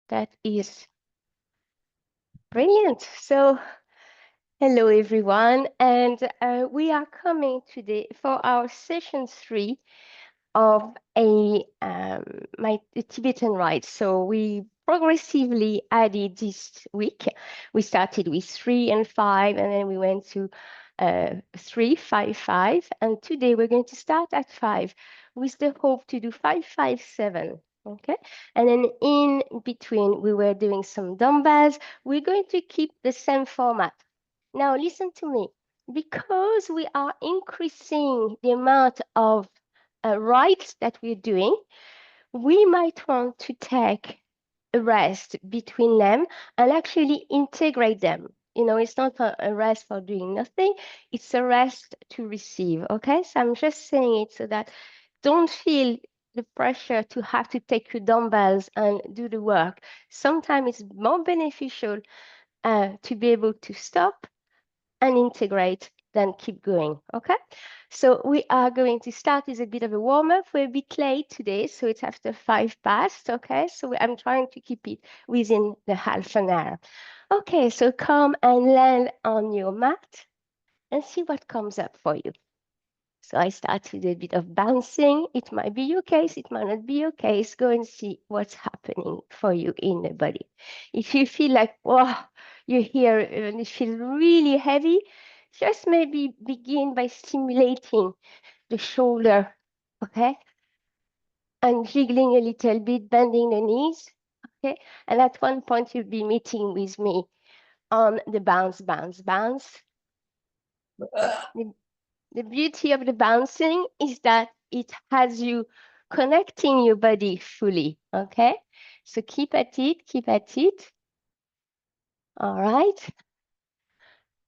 That is brilliant. So, hello everyone, and we are coming today for our session 3 of my Tibetan Rite. So we progressively added this week. We started with 3 and 5, and then we went to 3, 5, 5, and today we're going to start at 5 with the hope to do 5, 5, 7. Okay, and then in between we were doing some dumbbells. We're going to keep the same format. Now listen to me, because we are increasing the amount of rites that we're doing, we might want to take a rest between them and actually integrate them. It's not a rest for doing nothing, it's a rest to receive. Okay, so I'm just saying it so that don't feel the pressure to have to take your dumbbells and do the work. Sometimes it's more beneficial to be able to stop and integrate, then keep going. Okay, so we are going to start with a bit of a warm-up. We're a bit late today, so it's after 5 past. Okay, so I'm trying to keep it within the half an hour. Okay, so come and land on your mat and see what comes up for you. So I start with a bit of bouncing. It might be your case, it might not be your case. Go and see what's happening for you in the body. If you feel like, wow, you're here and it feels really heavy, just maybe begin by stimulating the shoulder, okay? And jiggling a little bit, bending the knees, okay? And at one point, you'll be meeting with me on the bounce, bounce, bounce. The beauty of the bouncing is that it has you connecting your body fully, okay? So keep at it, keep at it. All right.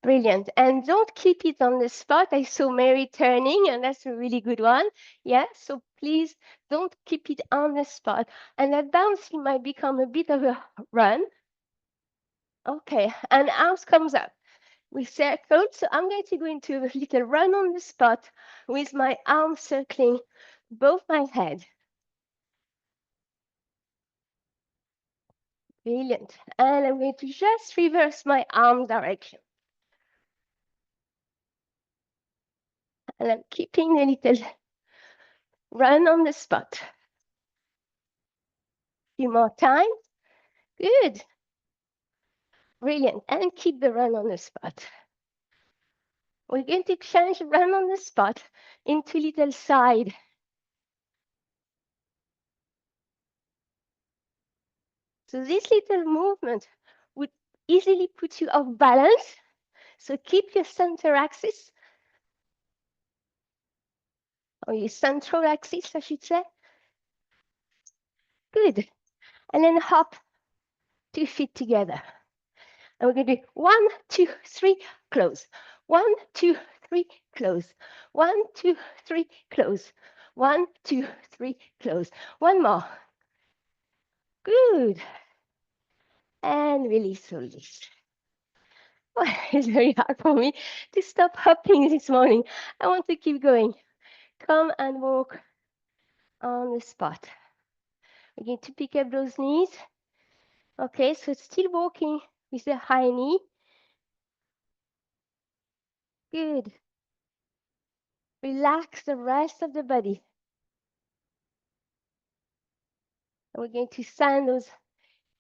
Brilliant. And don't keep it on the spot. I saw Mary turning, and that's a really good one. Yeah, so please don't keep it on the spot. And that bouncing might become a bit of a run. Okay, and arms comes up. We circled, so I'm going to go into a little run on the spot with my arms circling both my head. Brilliant. And I'm going to just reverse my arm direction. And I'm keeping a little run on the spot. Few more times. Good. Brilliant. And keep the run on the spot. We're going to change run on the spot into little side. So this little movement would easily put you off balance. So keep your center axis, or your central axis, I should say. Good. And then hop 2 feet together. And we're going to do 1, 2, 3, close. 1, 2, 3, close. 1, 2, 3, close. 1, 2, 3, close. One more. Good. And release, release. Oh, it's very hard for me to stop hopping this morning. I want to keep going. Come and walk on the spot. We're going to pick up those knees. Okay, so still walking with the high knee. Good. Relax the rest of the body. And we're going to send those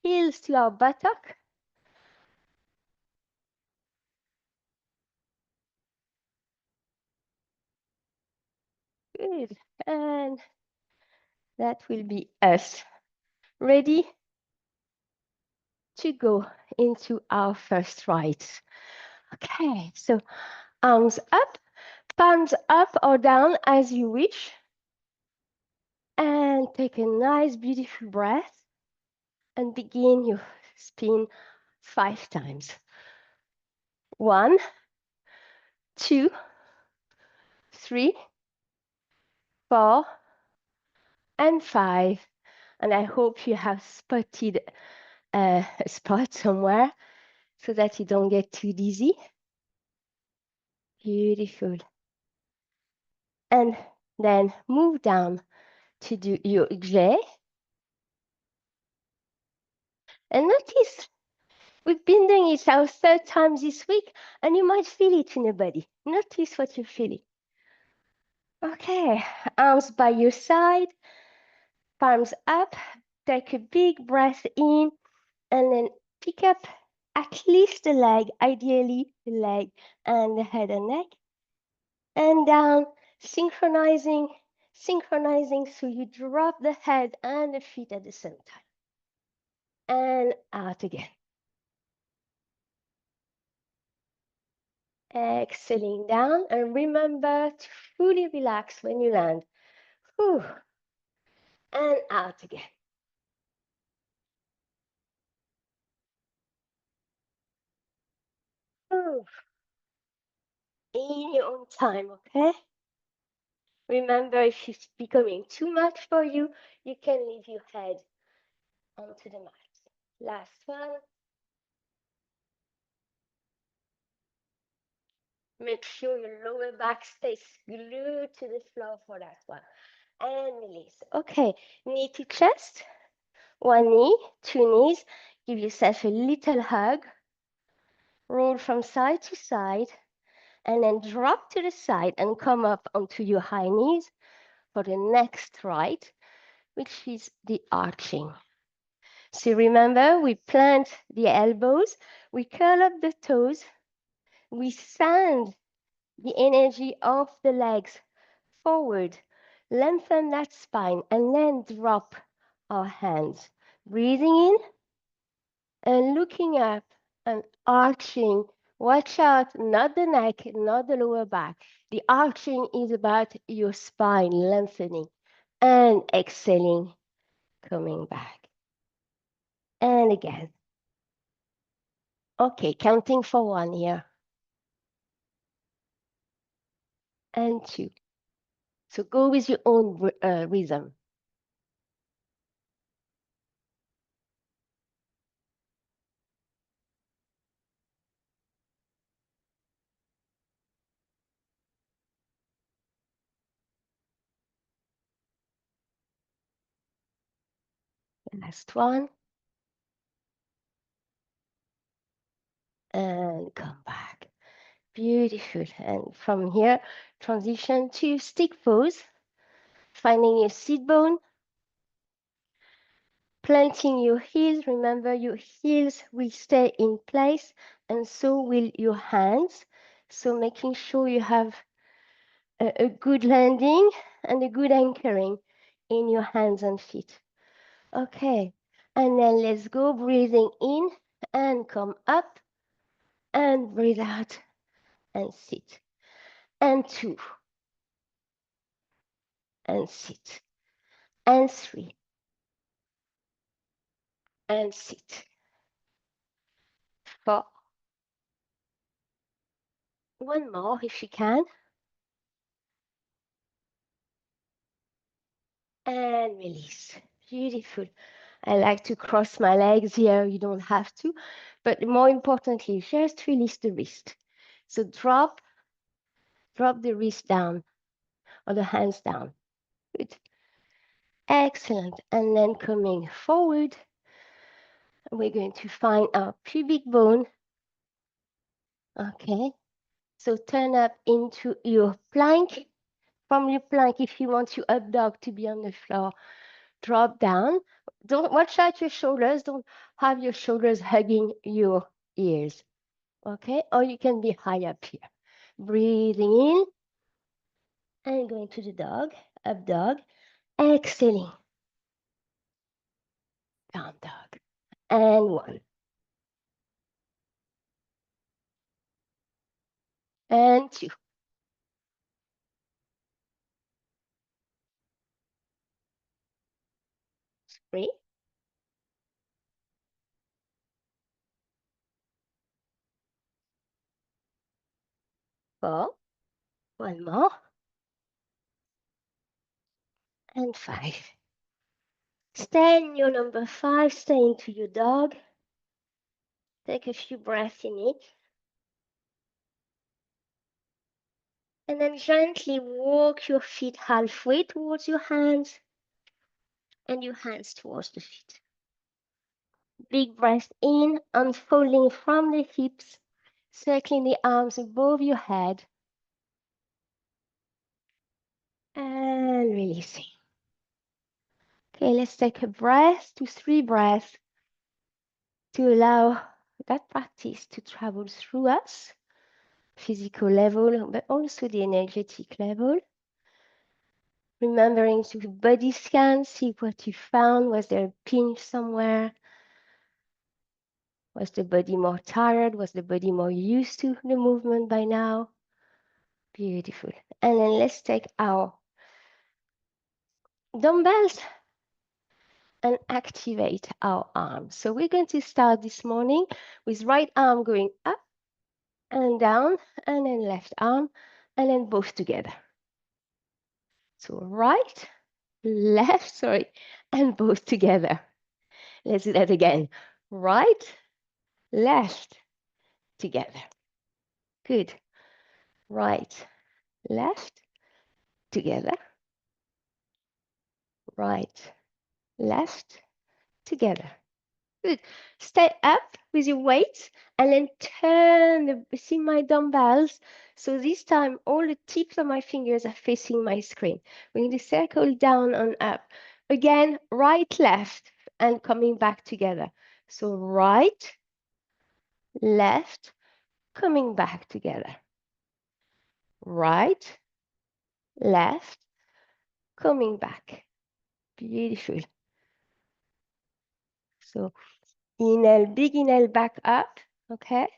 heels to our buttock. Good. And that will be us. Ready to go into our first rite. Okay, so arms up, palms up or down as you wish. And take a nice, beautiful breath and begin your spin 5 times. 1, 2, 3, 4, and 5. And I hope you have spotted a spot somewhere so that you don't get too dizzy. Beautiful. And then move down to do your J. And notice we've been doing it our third time this week, and you might feel it in your body. Notice what you're feeling. Okay, arms by your side, palms up. Take a big breath in, and then pick up at least the leg, ideally the leg and the head and neck, and down, synchronizing, so you drop the head and the feet at the same time. And out again. Exhaling down, and remember to fully relax when you land. Whew. And out again. Whew. In your own time, okay? Remember, if it's becoming too much for you, you can leave your head onto the mat. Last one. Make sure your lower back stays glued to the floor for that one. And release. Okay, knee to chest. One knee, two knees. Give yourself a little hug. Roll from side to side. And then drop to the side and come up onto your high knees for the next rite, which is the arching. So remember, we plant the elbows, we curl up the toes, we send the energy of the legs forward, lengthen that spine, and then drop our hands. Breathing in and looking up and arching. Watch out, not the neck, not the lower back. The arching is about your spine lengthening and exhaling, coming back. And again. Okay, counting for one here. And two. So go with your own rhythm. Last one. And come back. Beautiful. And from here, transition to stick pose. Finding your seat bone. Planting your heels. Remember, your heels will stay in place, and so will your hands. So making sure you have a good landing and a good anchoring in your hands and feet. Okay, and then let's go, breathing in and come up, and breathe out and sit. And two, and sit. And three, and sit. Four. One more if you can. And release. Beautiful. I like to cross my legs here. You don't have to. But more importantly, just release the wrist. So drop the wrist down or the hands down. Good. Excellent. And then coming forward, we're going to find our pubic bone. Okay. So turn up into your plank. From your plank, if you want your up dog to be on the floor, drop down. Don't watch out your shoulders. Don't have your shoulders hugging your ears. Okay, or you can be high up here. Breathing in and going to the dog, up dog. Exhaling, down dog. And one. And two. Three. Four. One more. And five. Stay in your number five. Stay into your dog. Take a few breaths in it. And then gently walk your feet halfway towards your hands and your hands towards the feet. big breath in, unfolding from the hips, circling the arms above your head, and releasing. Okay, let's take a breath to 3 breaths to allow that practice to travel through us, physical level, but also the energetic level. Remembering to body scan, see what you found. Was there a pinch somewhere? Was the body more tired? Was the body more used to the movement by now? Beautiful. And then let's take our dumbbells and activate our arms. So we're going to start this morning with right arm going up and down, and then left arm, and then both together. So right, left, sorry, and both together. Let's do that again. Right, left, together. Good. Right, left, together. Right, left, together. Good. Stay up with your weight and then turn see my dumbbells. So this time, all the tips of my fingers are facing my screen. We're going to circle down and up. Again, right, left, and coming back together. So right, left, coming back together. Right, left, coming back. Beautiful. So inhale, big inhale back up, okay?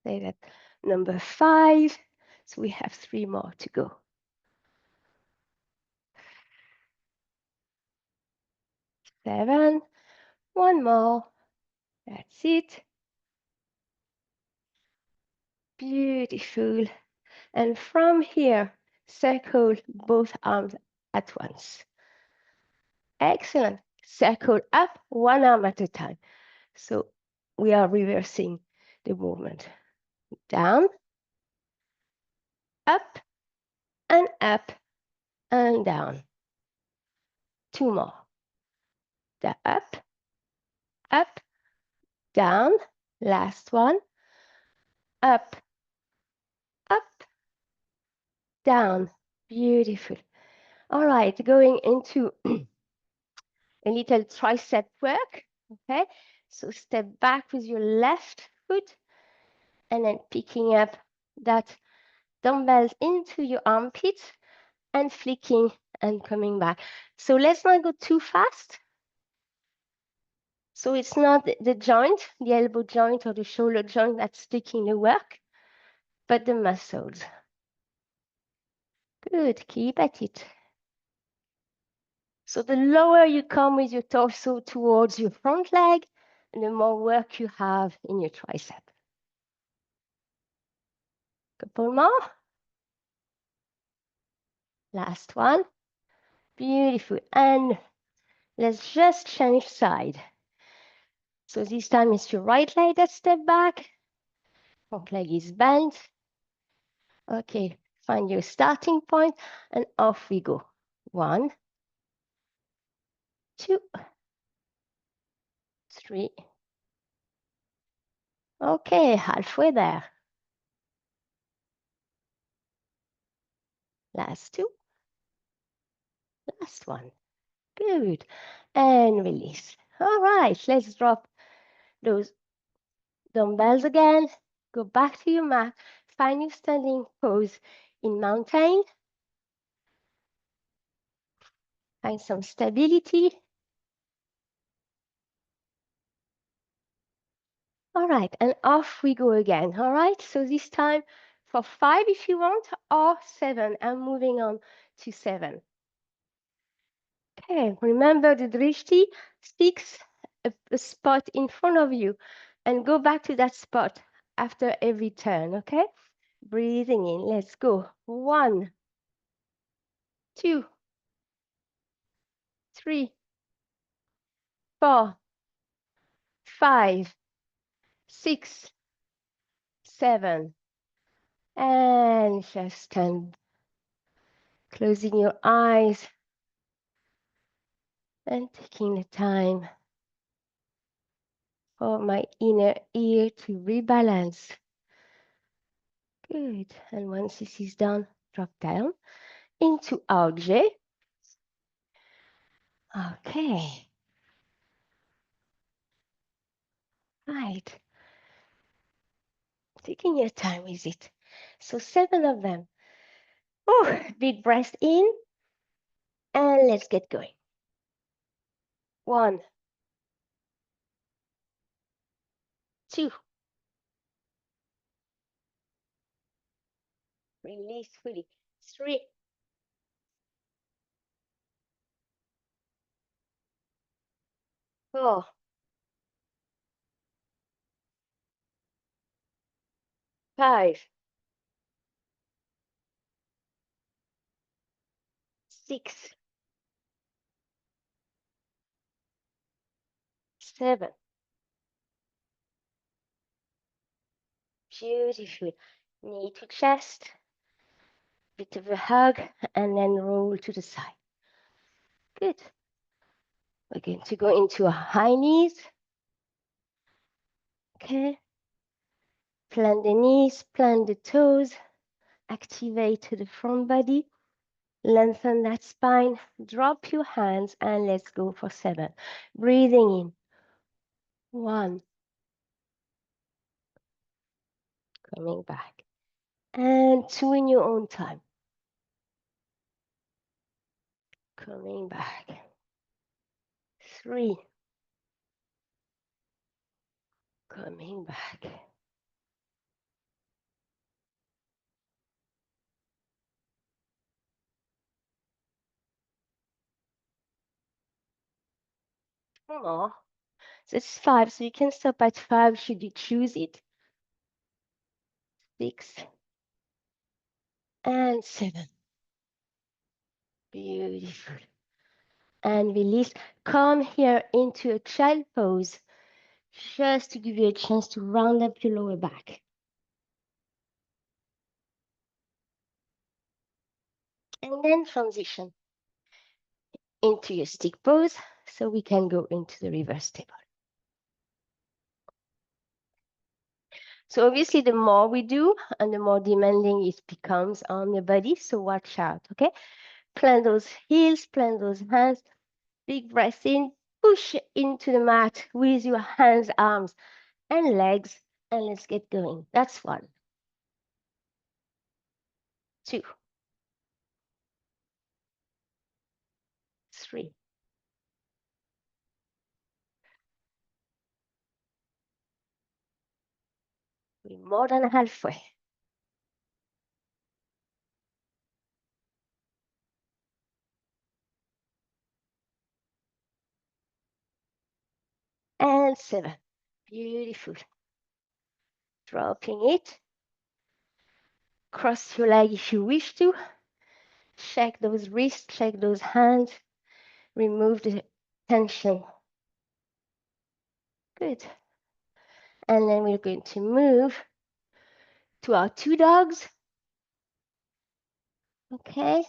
Say that number 5. So we have 3 more to go. 7, 1 more. That's it. Beautiful. And from here, circle both arms at once. Excellent. Circle up, 1 arm at a time. So we are reversing the movement. Down, up, and down. 2 more. The up, down. Last one. Up, down. Beautiful. All right, going into a little tricep work, okay? So step back with your left foot and then picking up that dumbbells into your armpits and flicking and coming back. So let's not go too fast. So it's not the joint, the elbow joint or the shoulder joint that's taking the work, but the muscles. Good, keep at it. So the lower you come with your torso towards your front leg, the more work you have in your tricep. Couple more. Last one. Beautiful. And let's just change side. So this time it's your right leg that step back. Front leg is bent. Okay, find your starting point and off we go. 1, 2, 3. Okay, halfway there. Last 2. Last one. Good. And release. All right, let's drop those dumbbells again. Go back to your mat. Find your standing pose in mountain. Find some stability. All right, and off we go again. All right, so this time for 5 if you want, or 7. I'm moving on to 7. Okay, remember the drishti, fix a spot in front of you and go back to that spot after every turn, okay? Breathing in, let's go. 1, 2, 3, 4, 5, 6, 7, and just stand Closing your eyes and taking the time for my inner ear to rebalance. Good. And once this is done, drop down into RJ. Okay. Right. Taking your time with it. So 7 of them. Oh, big breath in. And let's get going. 1, 2. Release fully. 3, 4, 5, 6, 7. Beautiful. Knee to chest. Bit of a hug. And then roll to the side. Good. We're going to go into a high knees. Okay. Plant the knees, plant the toes. Activate the front body. Lengthen that spine. Drop your hands and let's go for 7. Breathing in. 1. Coming back. And 2 in your own time. Coming back. 3. Coming back. 2 more. So it's 5. So you can stop at 5 should you choose it. 6. And 7. Beautiful. And release. Come here into a child pose, just to give you a chance to round up your lower back. And then transition into your stick pose, so we can go into the reverse table. So obviously, the more we do, and the more demanding it becomes on the body, so watch out, okay? Plant those heels, plant those hands, big breath in, push into the mat with your hands, arms, and legs, and let's get going. That's 1. 2. 3. We're more than halfway. And 7. Beautiful. Dropping it. Cross your leg if you wish to. Check those wrists, check those hands. Remove the tension. Good. And then we're going to move to our 2 dogs. Okay.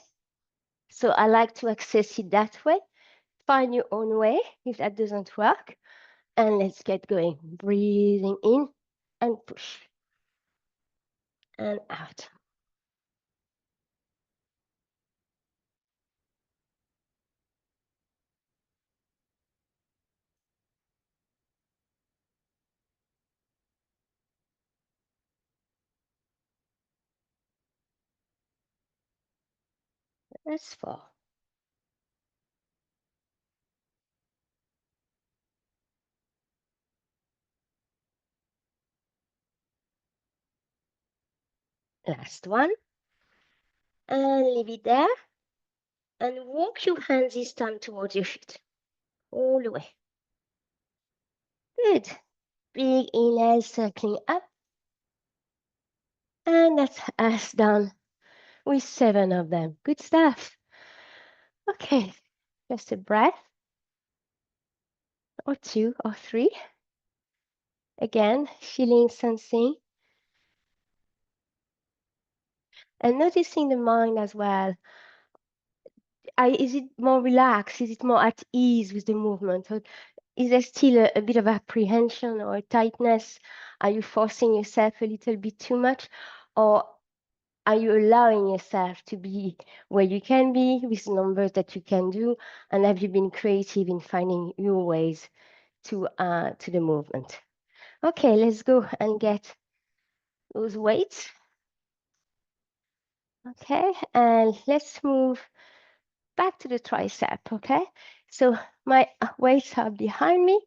So I like to access it that way. Find your own way if that doesn't work. And let's get going. Breathing in and push. And out. That's 4. Last one. And leave it there. And walk your hands this time towards your feet. All the way. Good. Big inhale, circling up. And that's us done with 7 of them. Good stuff. Okay, just a breath or 2 or 3. Again, feeling, sensing, and noticing the mind as well. is it more relaxed? Is it more at ease with the movement? Or is there still a bit of apprehension or a tightness? Are you forcing yourself a little bit too much? Or are you allowing yourself to be where you can be with the numbers that you can do? And have you been creative in finding your ways to the movement? Okay, let's go and get those weights. Okay, and let's move back to the tricep, okay? So my weights are behind me,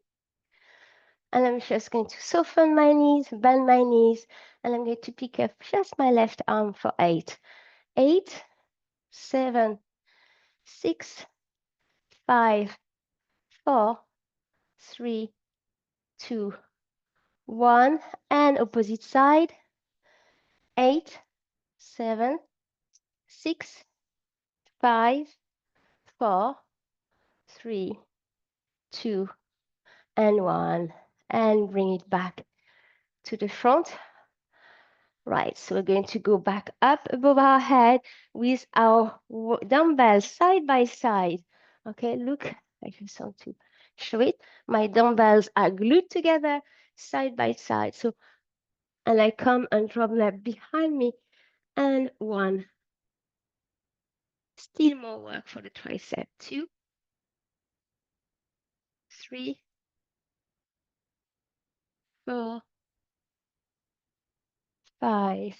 and I'm just going to soften my knees, bend my knees, and I'm going to pick up just my left arm for 8. 8, 7, 6, 5, 4, 3, 2, 1, and opposite side. 8, 7, 6, 5, 4, 3, 2, and 1, and bring it back to the front. Right, so we're going to go back up above our head with our dumbbells side by side. Okay, look, I just want to show it. My dumbbells are glued together side by side. So, and I come and drop them behind me, and 1. Still more work for the tricep. 2, 3, 4, 5,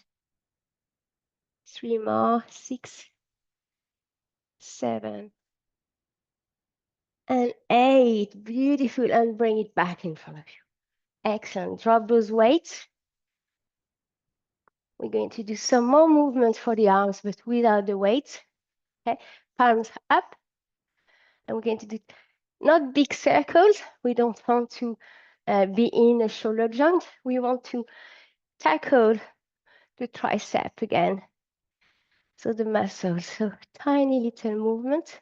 3 more, 6, 7, and 8. Beautiful, and bring it back in front of you. Excellent. Drop those weights. We're going to do some more movements for the arms, but without the weights. Okay, palms up. And we're going to do not big circles. We don't want to be in a shoulder joint. We want to tackle the tricep again. So the muscles, so tiny little movement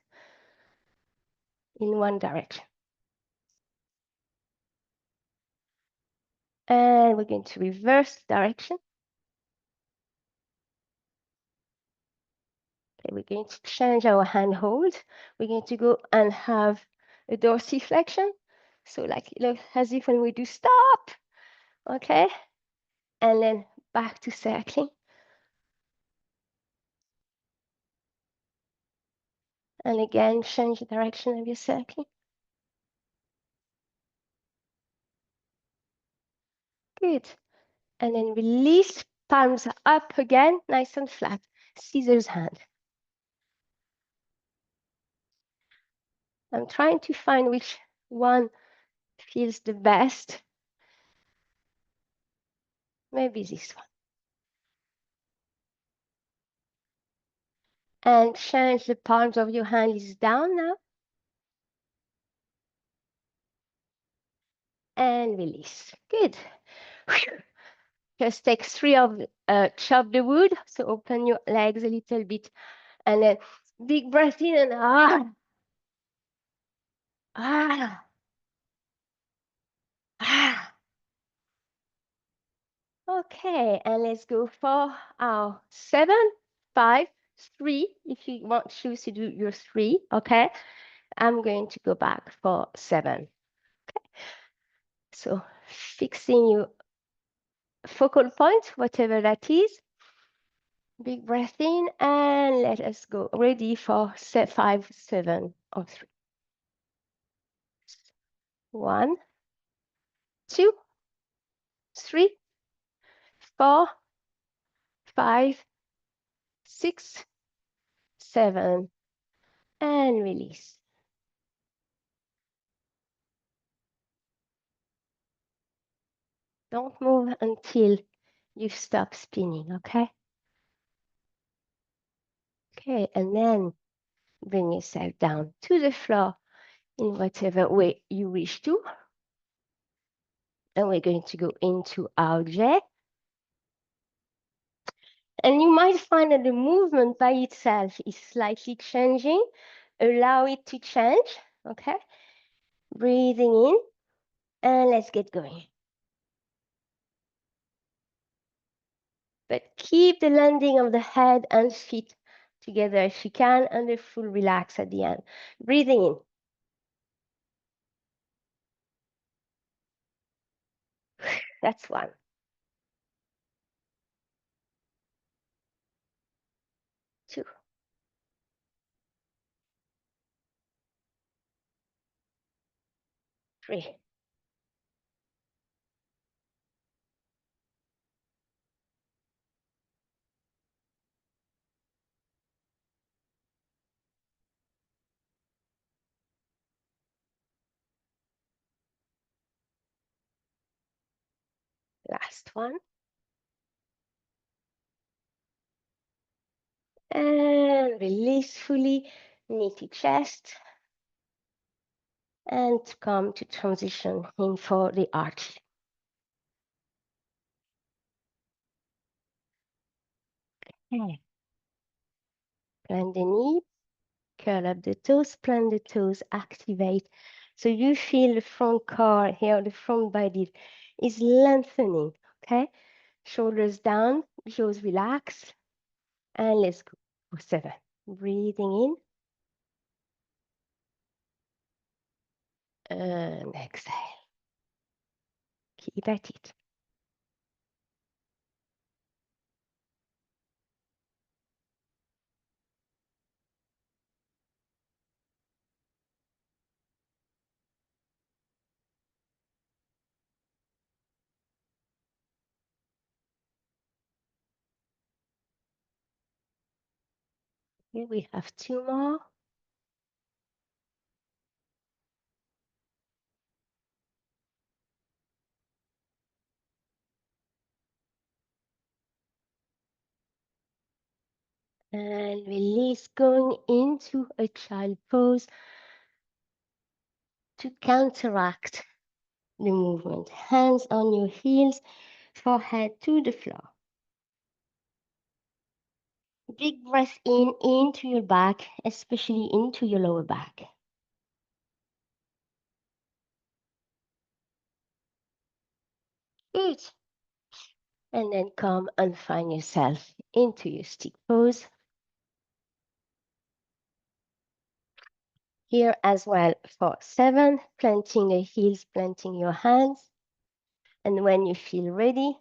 in one direction. And we're going to reverse direction. Okay, we're going to change our hand hold. We're going to go and have a dorsiflexion. So like, look, as if when we do stop, okay? And then back to circling. And again, change the direction of your circling. Good. And then release, palms up again, nice and flat. Scissors hand. I'm trying to find which one feels the best. Maybe this one. And change the palms of your hands down now. And release. Good. Just take 3 of chop the wood. So open your legs a little bit. And then big breath in and ah. Okay, and let's go for our 7, 5, 3. If you want to choose to do your 3, okay? I'm going to go back for 7. Okay. So fixing your focal point, whatever that is. Big breath in, and let us go. Ready for 5, 7, or 3. 1, 2, 3, 4, 5, 6, 7, and release. Don't move until you stop spinning, okay? Okay, and then bring yourself down to the floor in whatever way you wish to. And we're going to go into our J. And you might find that the movement by itself is slightly changing. Allow it to change, okay? Breathing in, and let's get going. But keep the landing of the head and feet together if you can, and a full relax at the end. Breathing in. That's one. Two. Three. Last one. And release fully, knee to chest. And come to transition in for the arch. Okay. Plant the knee, curl up the toes, plant the toes, activate. So you feel the front core here, the front body is lengthening, okay? Shoulders down, jaws relax, and let's go for 7. Breathing in, and exhale. Keep at it. Here we have 2 more. And release, going into a child pose to counteract the movement. Hands on your heels, forehead to the floor. Big breath in into your back, especially into your lower back. Good. And then come and find yourself into your stick pose. Here as well for 7, planting the heels, planting your hands. And when you feel ready,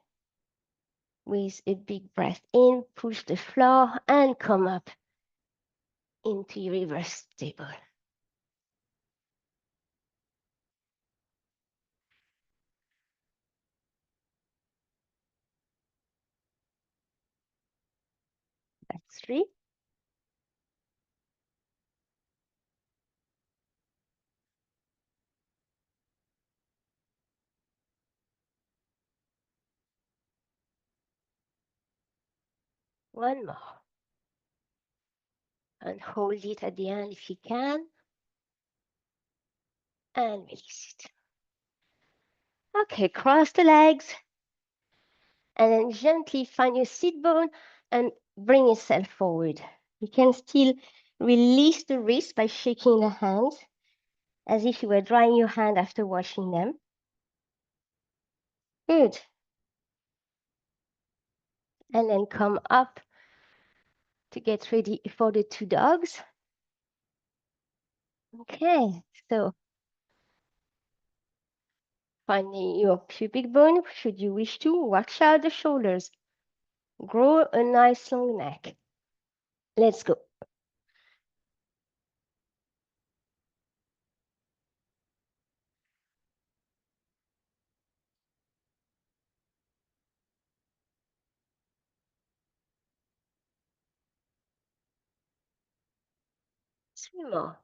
with a big breath in, push the floor and come up into your reverse table. That's 3. One more. And hold it at the end if you can. And release it. Okay, cross the legs. And then gently find your sit bone and bring yourself forward. You can still release the wrist by shaking the hands as if you were drying your hand after washing them. Good. And then come up to get ready for the 2 dogs. Okay, so finding your pubic bone, should you wish to, watch out the shoulders. Grow a nice long neck. Let's go. Three more.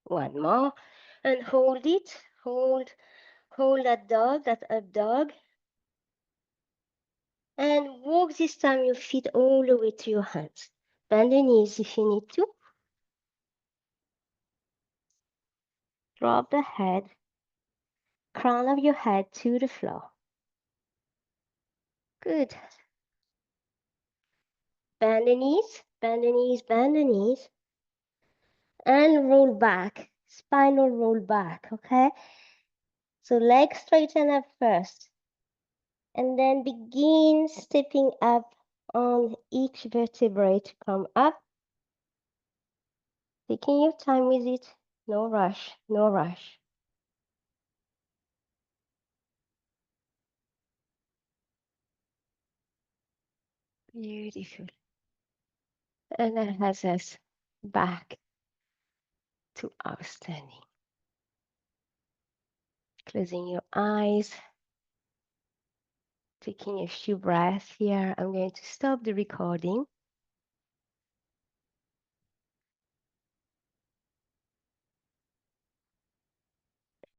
One more. And hold it. Hold that dog, that up dog. And walk this time your feet all the way to your hands. Bend the knees if you need to. Drop the head, crown of your head to the floor. Good. Bend the knees, bend the knees, bend the knees. And roll back, spinal roll back, okay? So legs straighten up first. And then begin stepping up on each vertebrae to come up. Taking your time with it. No rush, no rush. Beautiful. And that has us back to our standing. Closing your eyes. Taking a few breaths here. I'm going to stop the recording.